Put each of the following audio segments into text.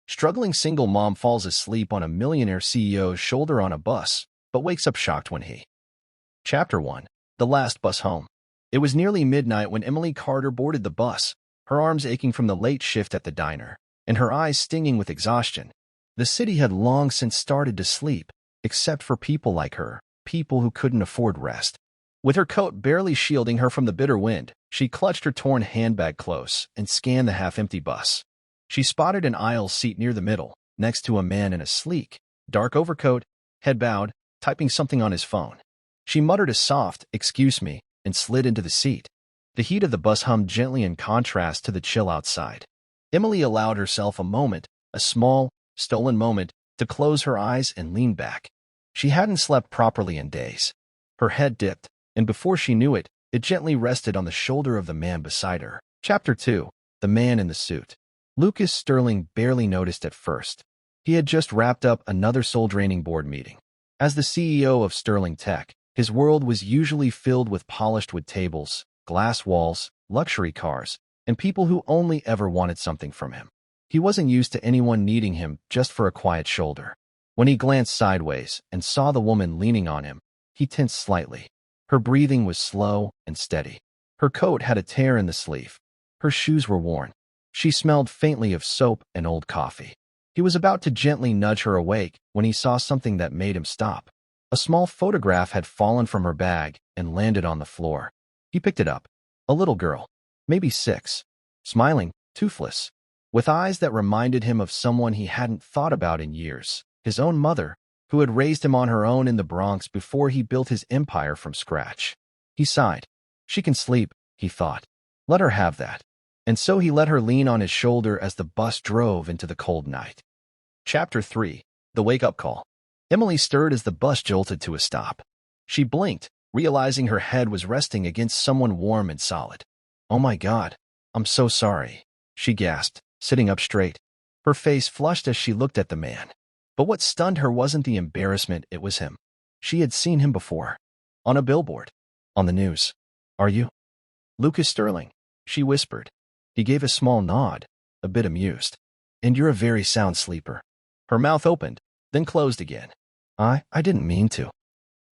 Struggling single mom falls asleep on a millionaire CEO's shoulder on a bus, but wakes up shocked when he. Chapter 1. The Last Bus Home. It was nearly midnight when Emily Carter boarded the bus, her arms aching from the late shift at the diner, and her eyes stinging with exhaustion. The city had long since started to sleep, except for people like her, people who couldn't afford rest. With her coat barely shielding her from the bitter wind, she clutched her torn handbag close and scanned the half-empty bus. She spotted an aisle seat near the middle, next to a man in a sleek, dark overcoat, head bowed, typing something on his phone. She muttered a soft, "Excuse me," and slid into the seat. The heat of the bus hummed gently in contrast to the chill outside. Emily allowed herself a moment, a small, stolen moment, to close her eyes and lean back. She hadn't slept properly in days. Her head dipped, and before she knew it, it gently rested on the shoulder of the man beside her. Chapter 2. The Man in the Suit. Lucas Sterling barely noticed at first. He had just wrapped up another soul-draining board meeting. As the CEO of Sterling Tech, his world was usually filled with polished wood tables, glass walls, luxury cars, and people who only ever wanted something from him. He wasn't used to anyone needing him just for a quiet shoulder. When he glanced sideways and saw the woman leaning on him, he tensed slightly. Her breathing was slow and steady. Her coat had a tear in the sleeve. Her shoes were worn. She smelled faintly of soap and old coffee. He was about to gently nudge her awake when he saw something that made him stop. A small photograph had fallen from her bag and landed on the floor. He picked it up. A little girl, maybe 6, smiling, toothless, with eyes that reminded him of someone he hadn't thought about in years, his own mother, who had raised him on her own in the Bronx before he built his empire from scratch. He sighed. She can sleep, he thought. Let her have that. And so he let her lean on his shoulder as the bus drove into the cold night. Chapter 3. The Wake-Up Call. Emily stirred as the bus jolted to a stop. She blinked, realizing her head was resting against someone warm and solid. "Oh my God, I'm so sorry," she gasped, sitting up straight. Her face flushed as she looked at the man. But what stunned her wasn't the embarrassment, it was him. She had seen him before. On a billboard. On the news. "Are you Lucas Sterling?" she whispered. He gave a small nod, a bit amused. "And you're a very sound sleeper." Her mouth opened, then closed again. I didn't mean to.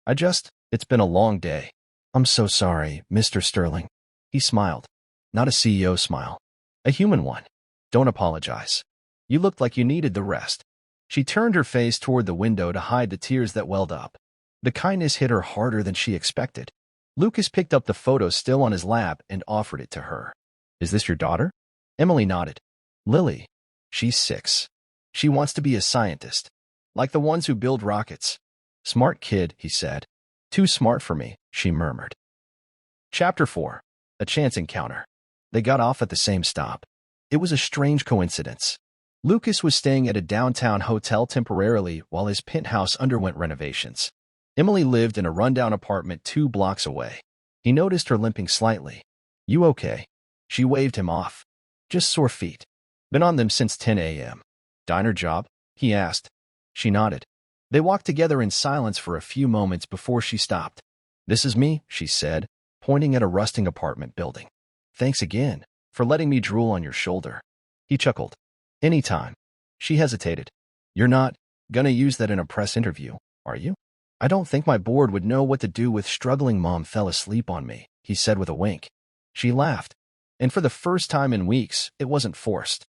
It's been a long day. I'm so sorry, Mr. Sterling." He smiled. Not a CEO smile. A human one. "Don't apologize. You looked like you needed the rest." She turned her face toward the window to hide the tears that welled up. The kindness hit her harder than she expected. Lucas picked up the photo still on his lap and offered it to her. "Is this your daughter?" Emily nodded. "Lily. She's 6. She wants to be a scientist. Like the ones who build rockets." "Smart kid," he said. "Too smart for me," she murmured. Chapter 4. A Chance Encounter. They got off at the same stop. It was a strange coincidence. Lucas was staying at a downtown hotel temporarily while his penthouse underwent renovations. Emily lived in a rundown apartment 2 blocks away. He noticed her limping slightly. "You okay?" She waved him off. "Just sore feet. Been on them since 10 a.m. "Diner job?" he asked. She nodded. They walked together in silence for a few moments before she stopped. "This is me," she said, pointing at a rusting apartment building. "Thanks again for letting me drool on your shoulder." He chuckled. "Anytime." She hesitated. "You're not gonna use that in a press interview, are you?" "I don't think my board would know what to do with struggling mom fell asleep on me," he said with a wink. She laughed. And for the first time in weeks, it wasn't forced.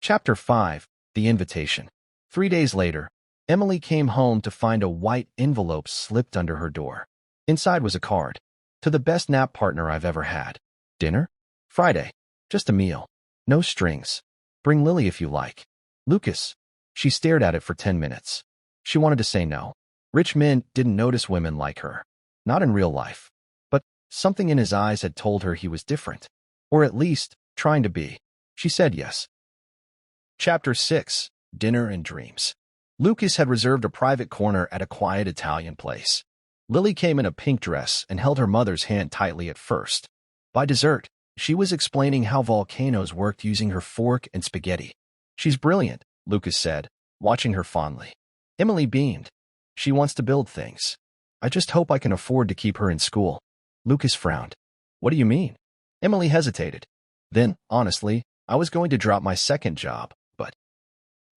Chapter 5. The Invitation. 3 days later, Emily came home to find a white envelope slipped under her door. Inside was a card. "To the best nap partner I've ever had. Dinner? Friday. Just a meal. No strings. Bring Lily if you like. Lucas." She stared at it for 10 minutes. She wanted to say no. Rich men didn't notice women like her. Not in real life. But something in his eyes had told her he was different. Or at least, trying to be. She said yes. Chapter 6. Dinner and Dreams. Lucas had reserved a private corner at a quiet Italian place. Lily came in a pink dress and held her mother's hand tightly at first. By dessert, she was explaining how volcanoes worked using her fork and spaghetti. "She's brilliant," Lucas said, watching her fondly. Emily beamed. "She wants to build things. I just hope I can afford to keep her in school." Lucas frowned. "What do you mean?" Emily hesitated. Then, honestly, I was going to drop my second job, but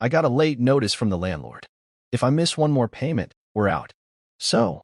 I got a late notice from the landlord. If I miss one more payment, we're out. So,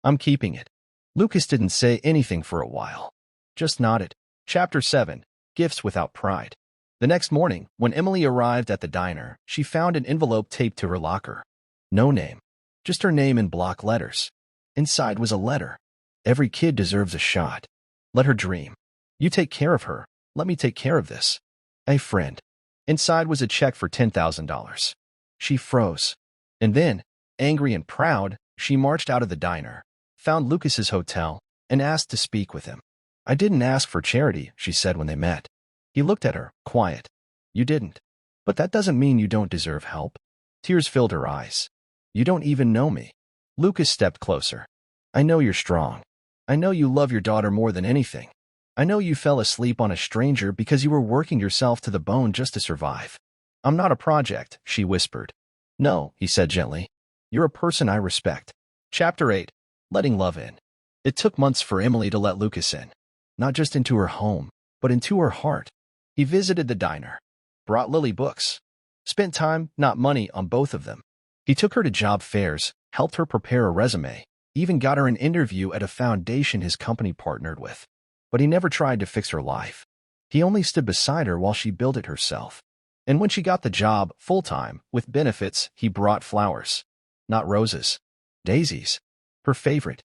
I'm keeping it. Lucas didn't say anything for a while. Just nodded. Chapter 7. Gifts Without Pride. The next morning, when Emily arrived at the diner, she found an envelope taped to her locker. No name. Just her name in block letters. Inside was a letter. Every kid deserves a shot. Let her dream. You take care of her. Let me take care of this. A friend. Inside was a check for $10,000. She froze. And then, angry and proud, she marched out of the diner, found Lucas's hotel, and asked to speak with him. I didn't ask for charity, she said when they met. He looked at her, quiet. You didn't. But that doesn't mean you don't deserve help. Tears filled her eyes. You don't even know me. Lucas stepped closer. I know you're strong. I know you love your daughter more than anything. I know you fell asleep on a stranger because you were working yourself to the bone just to survive. I'm not a project, she whispered. No, he said gently. You're a person I respect. Chapter 8. Letting Love In. It took months for Emily to let Lucas in. Not just into her home, but into her heart. He visited the diner. Brought Lily books. Spent time, not money, on both of them. He took her to job fairs, helped her prepare a resume, even got her an interview at a foundation his company partnered with. But he never tried to fix her life. He only stood beside her while she built it herself. And when she got the job, full-time, with benefits, he brought flowers. Not roses. Daisies. Her favorite.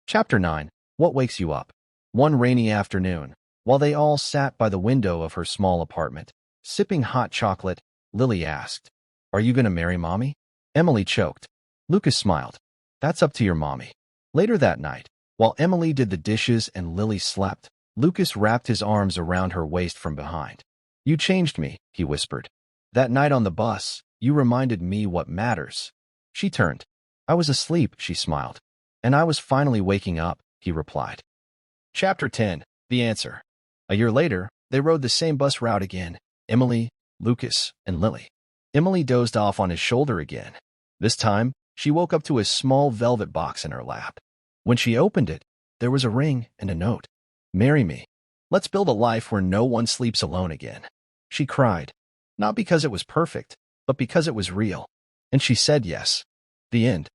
Chapter 9. What Wakes You Up? One rainy afternoon, while they all sat by the window of her small apartment, sipping hot chocolate, Lily asked, Are you going to marry Mommy? Emily choked. Lucas smiled. That's up to your mommy. Later that night, while Emily did the dishes and Lily slept, Lucas wrapped his arms around her waist from behind. You changed me, he whispered. That night on the bus, you reminded me what matters. She turned. I was asleep, she smiled. And I was finally waking up, he replied. Chapter 10. The Answer. A year later, they rode the same bus route again, Emily, Lucas, and Lily. Emily dozed off on his shoulder again. This time, she woke up to a small velvet box in her lap. When she opened it, there was a ring and a note. Marry me. Let's build a life where no one sleeps alone again. She cried. Not because it was perfect, but because it was real. And she said yes. The end.